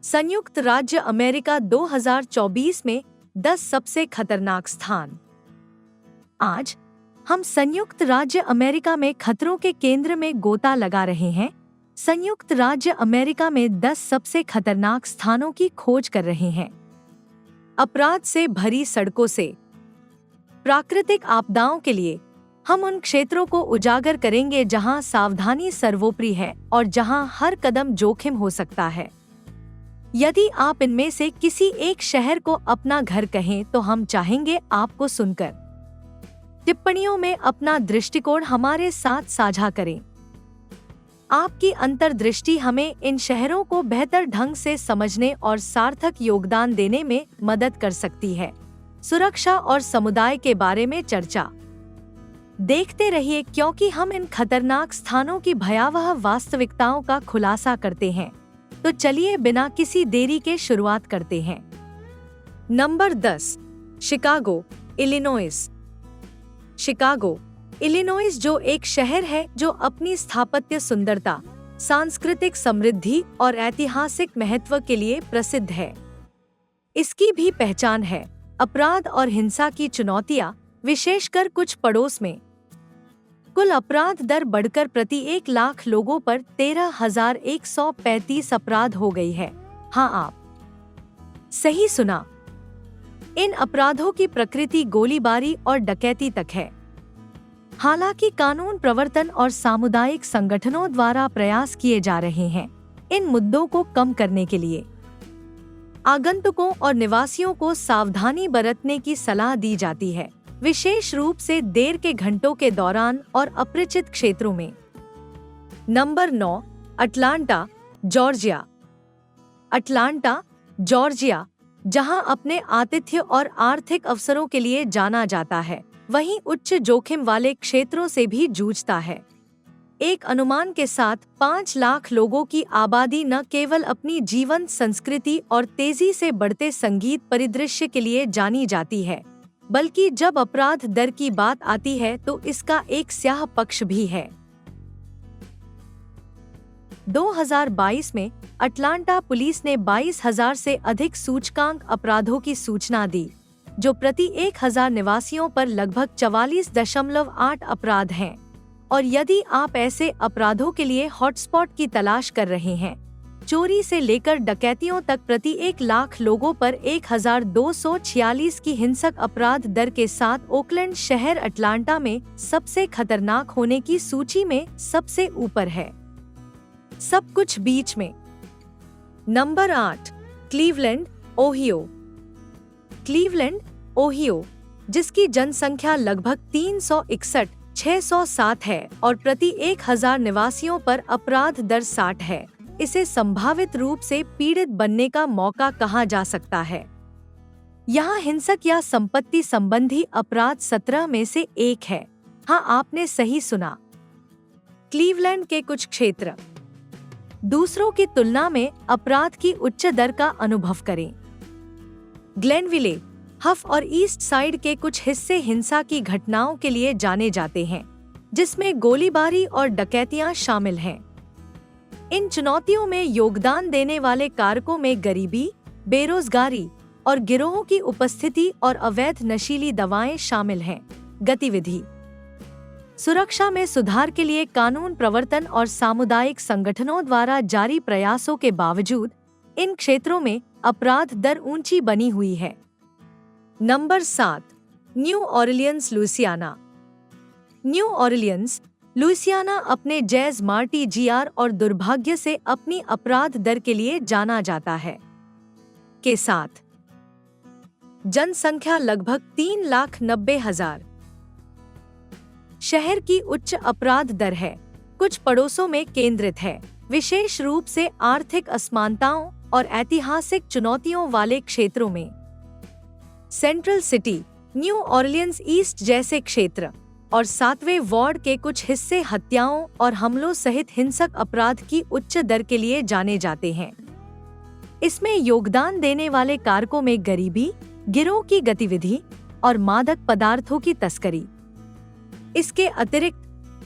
संयुक्त राज्य अमेरिका 2024 में 10 सबसे खतरनाक स्थान। आज हम संयुक्त राज्य अमेरिका में खतरों के केंद्र में गोता लगा रहे हैं। संयुक्त राज्य अमेरिका में 10 सबसे खतरनाक स्थानों की खोज कर रहे हैं। अपराध से भरी सड़कों से प्राकृतिक आपदाओं के लिए हम उन क्षेत्रों को उजागर करेंगे जहां सावधानी सर्वोपरि है और जहां हर कदम जोखिम हो सकता है। यदि आप इनमें से किसी एक शहर को अपना घर कहें तो हम चाहेंगे आपको सुनकर। टिप्पणियों में अपना दृष्टिकोण हमारे साथ साझा करें। आपकी अंतर्दृष्टि हमें इन शहरों को बेहतर ढंग से समझने और सार्थक योगदान देने में मदद कर सकती है। सुरक्षा और समुदाय के बारे में चर्चा। देखते रहिए क्योंकि हम इन खतरनाक स्थानों की भयावह वास्तविकताओं का खुलासा करते हैं। तो चलिए बिना किसी देरी के शुरुआत करते हैं। Number 10, Chicago, Illinois. Chicago, Illinois जो एक शहर है जो अपनी स्थापत्य सुंदरता, सांस्कृतिक समृद्धि और ऐतिहासिक महत्व के लिए प्रसिद्ध है। इसकी भी पहचान है अपराध और हिंसा की चुनौतियां, विशेषकर कुछ पड़ोस में। कुल अपराध दर बढ़कर प्रति 1 लाख लोगों पर 13,135 अपराध हो गई है। हाँ, आप सही सुना। इन अपराधों की प्रकृति गोलीबारी और डकैती तक है। हालांकि कानून प्रवर्तन और सामुदायिक संगठनों द्वारा प्रयास किए जा रहे हैं इन मुद्दों को कम करने के लिए। आगंतुकों और निवासियों को सावधानी बरतने की सलाह दी जाती है, विशेष रूप से देर के घंटों के दौरान और अपरिचित क्षेत्रों में। Number 9, Atlanta, Georgia. Atlanta, Georgia, जहां अपने आतिथ्य और आर्थिक अवसरों के लिए जाना जाता है, वहीं उच्च जोखिम वाले क्षेत्रों से भी जूझता है। एक अनुमान के साथ 5 लाख लोगों की आबादी न केवल अपनी जीवंत संस्कृति और तेजी से बढ़ते संगीत परिदृश्य के लिए जानी जाती है, बल्कि जब अपराध दर की बात आती है तो इसका एक स्याह पक्ष भी है। 2022 में अटलांटा पुलिस ने 22,000 से अधिक सूचकांक अपराधों की सूचना दी, जो प्रति 1,000 निवासियों पर लगभग 44.8 अपराध हैं। और यदि आप ऐसे अपराधों के लिए हॉटस्पॉट की तलाश कर रहे हैं, चोरी से लेकर डकैतियों तक प्रति 1 लाख लोगों पर 1,246 की हिंसक अपराध दर के साथ ओकलैंड शहर अटलांटा में सबसे खतरनाक होने की सूची में सबसे ऊपर है। सब कुछ बीच में। Number 8, Cleveland, Ohio. Cleveland, Ohio, जिसकी जनसंख्या लगभग 361,607 है और प्रति 1,000 निवासियों पर अपराध दर 60 है, इसे संभावित रूप से पीड़ित बनने का मौका कहा जा सकता है। यहाँ हिंसक या संपत्ति संबंधी अपराध 17 में से एक है। हाँ, आपने सही सुना। क्लीवलैंड के कुछ क्षेत्र दूसरों की तुलना में अपराध की उच्च दर का अनुभव करें। ग्लेनविले, हफ और ईस्ट साइड के कुछ हिस्से हिंसा की घटनाओं के लिए जाने जाते हैं, जिसमें गोलीबारी और डकैतियां शामिल हैं। इन चुनौतियों में योगदान देने वाले कारकों में गरीबी, बेरोजगारी और गिरोहों की उपस्थिति और अवैध नशीली दवाएं शामिल हैं। गतिविधि। सुरक्षा में सुधार के लिए कानून प्रवर्तन और सामुदायिक संगठनों द्वारा जारी प्रयासों के बावजूद इन क्षेत्रों में अपराध दर ऊंची बनी हुई है। Number 7, new Orleans, Louisiana. New Orleans, Louisiana अपने जैज मार्टी जीआर और दुर्भाग्य से अपनी अपराध दर के लिए जाना जाता है के साथ जनसंख्या लगभग 3,90,000। शहर की उच्च अपराध दर है, कुछ पड़ोसों में केंद्रित है, विशेष रूप से आर्थिक असमानताओं और ऐतिहासिक चुनौतियों वाले क्षेत्रों में। Central city, new Orleans east जैसे क्षेत्र और 7वें वार्ड के कुछ हिस्से हत्याओं और हमलों सहित हिंसक अपराध की उच्च दर के लिए जाने जाते हैं। इसमें योगदान देने वाले कारकों में गरीबी, गिरोह की गतिविधि और मादक पदार्थों की तस्करी। इसके अतिरिक्त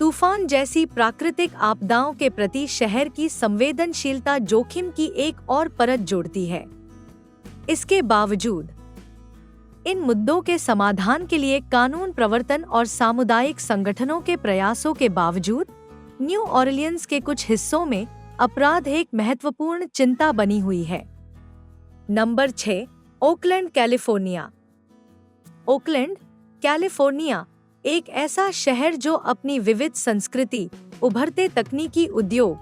तूफान जैसी प्राकृतिक आपदाओं के प्रति शहर की संवेदनशीलता जोखिम की एक और परत जोड़ती है। इसके बावजूद इन मुद्दों के समाधान के लिए कानून प्रवर्तन और सामुदायिक संगठनों के प्रयासों के बावजूद न्यू ऑरलियंस के कुछ हिस्सों में अपराध एक महत्वपूर्ण चिंता बनी हुई है। Number 6, Oakland, California. Oakland, California एक ऐसा शहर जो अपनी विविध संस्कृति, उभरते तकनीकी उद्योग,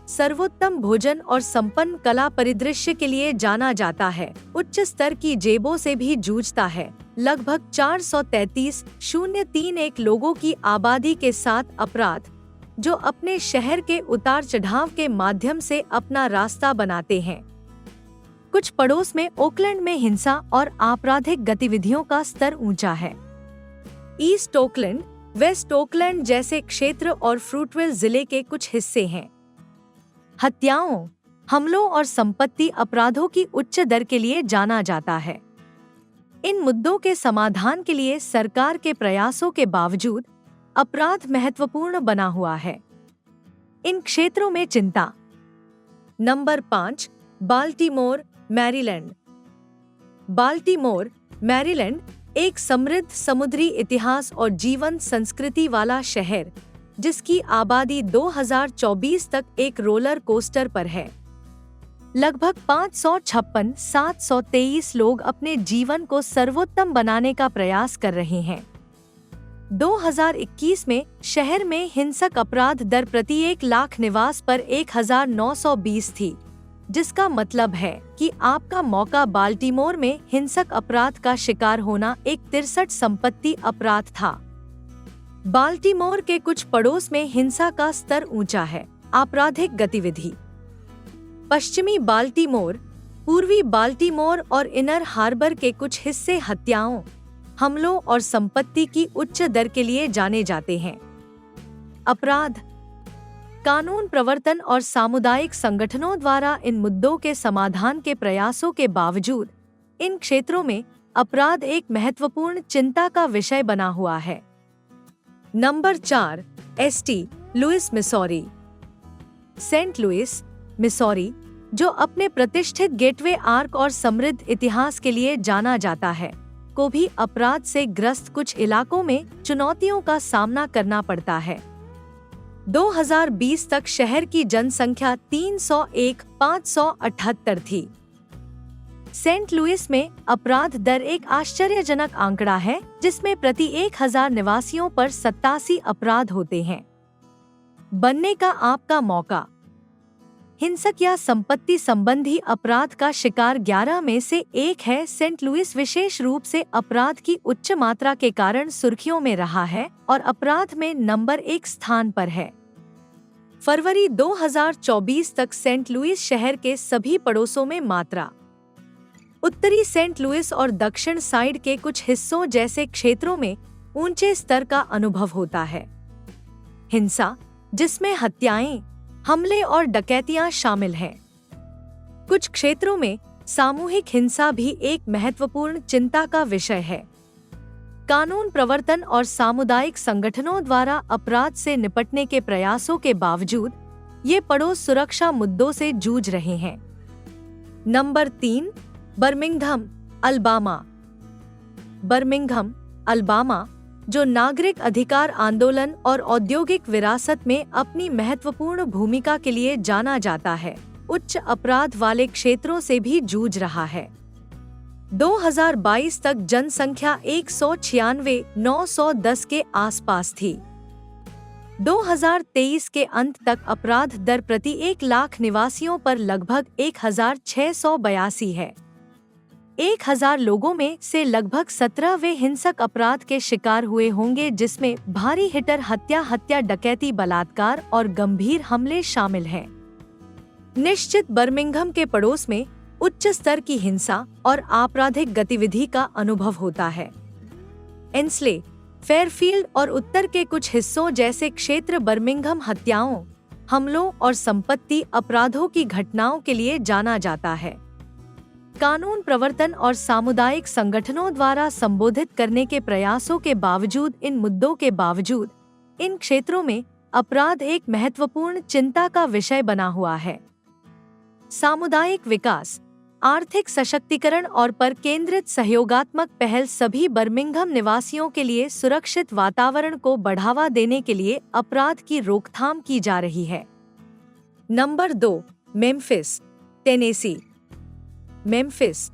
सर्वोत्तम भोजन और संपन्न कला परिदृश्य के लिए जाना जाता है, उच्च स्तर की जेबों से भी जूझता है। लगभग 433,031 लोगों की आबादी के साथ अपराध, जो अपने शहर के उतार चढ़ाव के माध्यम से अपना रास्ता बनाते हैं। कुछ पड़ोस में ओकलैंड में हिंसा और आपराधिक गतिविधियों का स्तर ऊंचा है। ईस्ट ओकलैंड, वेस्ट ओकलैंड जैसे क्षेत्र और फ्रूटविल जिले के कुछ हिस्से हैं। हत्याओं, हमलों और संपत्ति अपराधों की उच्च दर के लिए जाना जाता है। इन मुद्दों के समाधान के लिए सरकार के प्रयासों के बावजूद अपराध महत्वपूर्ण बना हुआ है। इन क्षेत्रों में चिंता। Number 5, Baltimore, Maryland. Baltimore, Maryland एक समृद्ध समुद्री इतिहास और जीवंत संस्कृति वाला शहर, जिसकी आबादी 2024 तक एक रोलर कोस्टर पर है। लगभग 556,723 लोग अपने जीवन को सर्वोत्तम बनाने का प्रयास कर रहे हैं। 2021 में शहर में हिंसक अपराध दर प्रति 1 लाख निवास पर 1920 थी, जिसका मतलब है कि आपका मौका बाल्टीमोर में हिंसक अपराध का शिकार होना एक 63 संपत्ति अपराध था। बाल्टीमोर के कुछ पड़ोस में हिंसा का स्तर ऊंचा है। आपराधिक गतिविधि। पश्चिमी बाल्टीमोर, पूर्वी बाल्टीमोर और इनर हार्बर के कुछ हिस्से हत्याओं, हमलों और संपत्ति की उच्च दर के लिए जाने जाते हैं। अपराध, कानून प्रवर्तन और सामुदायिक संगठनों द्वारा इन मुद्दों के समाधान के प्रयासों के बावजूद इन क्षेत्रों में अपराध एक महत्वपूर्ण चिंता का विषय बना हुआ है। Number 4, ST Louis, Missouri. Saint Louis, Missouri, जो अपने प्रतिष्ठित गेटवे आर्क और समृद्ध इतिहास के लिए जाना जाता है, को भी अपराध से ग्रस्त कुछ इलाकों में चुनौतियों का सामना करना पड़ता है। 2020 तक शहर की जनसंख्या 301,578 थी। सेंट लुइस में अपराध दर एक आश्चर्यजनक आंकड़ा है, जिसमें प्रति 1000 निवासियों पर 87 अपराध होते हैं। बनने का आपका मौका। हिंसक या संपत्ति संबंधी अपराध का शिकार 11 में से एक है। सेंट लुइस विशेष रूप से अपराध की उच्च मात्रा के कारण सुर्खियों में रहा है और अपराध में नंबर 1 स्थान पर है। फरवरी 2024 तक सेंट लुइस शहर के सभी पड़ोसों में मात्रा। उत्तरी सेंट लुइस और दक्षिण साइड के कुछ हिस्सों जैसे क्षेत्रों में ऊंचे स्तर का अनुभव होता है। हिंसा, जिसमें हत्याएं, हमले और डकैतियां शामिल हैं। कुछ क्षेत्रों में सामूहिक हिंसा भी एक महत्वपूर्ण चिंता का विषय है। कानून प्रवर्तन और सामुदायिक संगठनों द्वारा अपराध से निपटने के प्रयासों के बावजूद ये पड़ोस सुरक्षा मुद्दों से जूझ रहे हैं। Number 3, Birmingham, Alabama. Birmingham, Alabama, जो नागरिक अधिकार आंदोलन और औद्योगिक विरासत में अपनी महत्वपूर्ण भूमिका के लिए जाना जाता है, उच्च अपराध वाले क्षेत्रों से भी जूझ रहा है। 2022 तक जनसंख्या 196,910 के आसपास थी। 2023 के अंत तक अपराध दर प्रति 1 लाख निवासियों पर लगभग 1,682 है। 1,000 लोगों में से लगभग 17 वे हिंसक अपराध के शिकार हुए होंगे, जिसमें भारी हिटर, हत्या, डकैती, बलात्कार और गंभीर हमले शामिल हैं। निश्चित बर्मिंघम के पड़ोस में उच्च स्तर की हिंसा और आपराधिक गतिविधि का अनुभव होता है। एंस्ले, फेयरफील्ड और उत्तर के कुछ हिस्सों जैसे क्षेत्र बर्मिंघम हत्याओं, हमलों और संपत्ति अपराधों की घटनाओं के लिए जाना जाता है। कानून प्रवर्तन और सामुदायिक संगठनों द्वारा संबोधित करने के प्रयासों के बावजूद इन मुद्दों के बावजूद इन क्षेत्रों में अपराध एक महत्वपूर्ण चिंता का विषय बना हुआ है। सामुदायिक विकास, आर्थिक सशक्तिकरण और पर केंद्रित सहयोगात्मक पहल सभी बर्मिंघम निवासियों के लिए सुरक्षित वातावरण को बढ़ावा देने के लिए अपराध की रोकथाम की जा रही है। Number 2, Memphis, Tennessee. Memphis,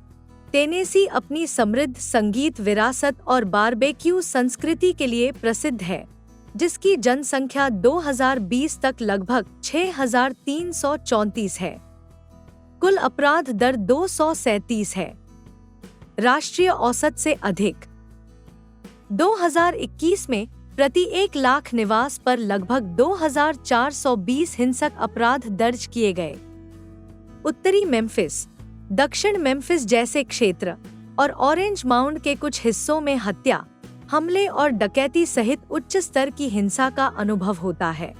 Tennessee अपनी समृद्ध संगीत विरासत और बारबेक्यू संस्कृति के लिए प्रसिद्ध है, जिसकी जनसंख्या 2020 तक लगभग 6,334 है। कुल अपराध दर 237 है, राष्ट्रीय औसत से अधिक। 2021 में प्रति 1 लाख निवास पर लगभग 2,420 हिंसक अपराध दर्ज किए गए। उत्तरी मेम्फिस, दक्षिण मेम्फिस जैसे क्षेत्र और ऑरेंज माउंड के कुछ हिस्सों में हत्या, हमले और डकैती सहित उच्च स्तर की हिंसा का अनुभव होता है।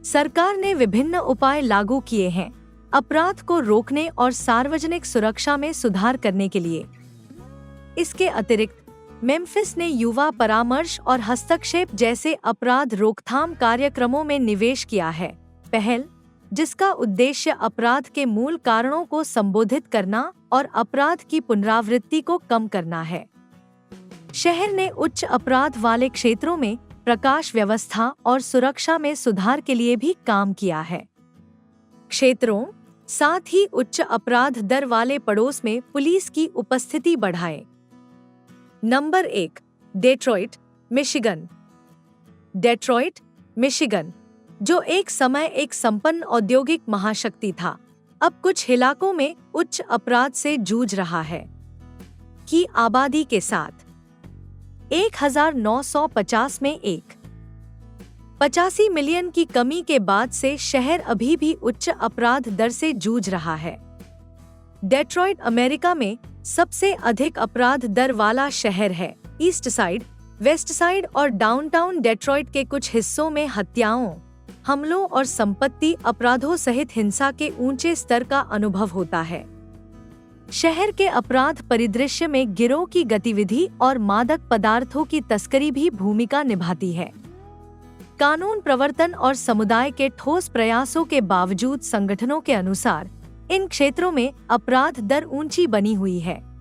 सरकार ने विभिन्न उपाय लागू किए हैं अपराध को रोकने और सार्वजनिक सुरक्षा में सुधार करने के लिए। इसके अतिरिक्त मेम्फिस ने युवा परामर्श और हस्तक्षेप जैसे अपराध रोकथाम कार्यक्रमों में निवेश किया है, पहल जिसका उद्देश्य अपराध के मूल कारणों को संबोधित करना और अपराध की पुनरावृत्ति को कम करना है। शहर ने उच्च अपराध वाले क्षेत्रों में प्रकाश व्यवस्था और सुरक्षा में सुधार के लिए भी काम किया है। क्षेत्रों, साथ ही उच्च अपराध दर वाले पड़ोस में पुलिस की उपस्थिति बढ़ाए। Number 1, Detroit, Michigan. Detroit, Michigan, जो एक समय एक संपन्न औद्योगिक महाशक्ति था, अब कुछ इलाकों में उच्च अपराध से जूझ रहा है। की आबादी के साथ 1950 में 85 मिलियन की कमी के बाद से शहर अभी भी उच्च अपराध दर से जूझ रहा है। डेट्रॉइट अमेरिका में सबसे अधिक अपराध दर वाला शहर है। ईस्ट साइड, वेस्ट साइड और डाउनटाउन डेट्रॉइट के कुछ हिस्सों में हत्याओं, हमलों और संपत्ति अपराधों सहित हिंसा के ऊंचे स्तर का अनुभव होता है। शहर के अपराध परिदृश्य में गिरोह की गतिविधि और मादक पदार्थों की तस्करी भी भूमिका निभाती है। कानून प्रवर्तन और समुदाय के ठोस प्रयासों के बावजूद संगठनों के अनुसार इन क्षेत्रों में अपराध दर ऊंची बनी हुई है।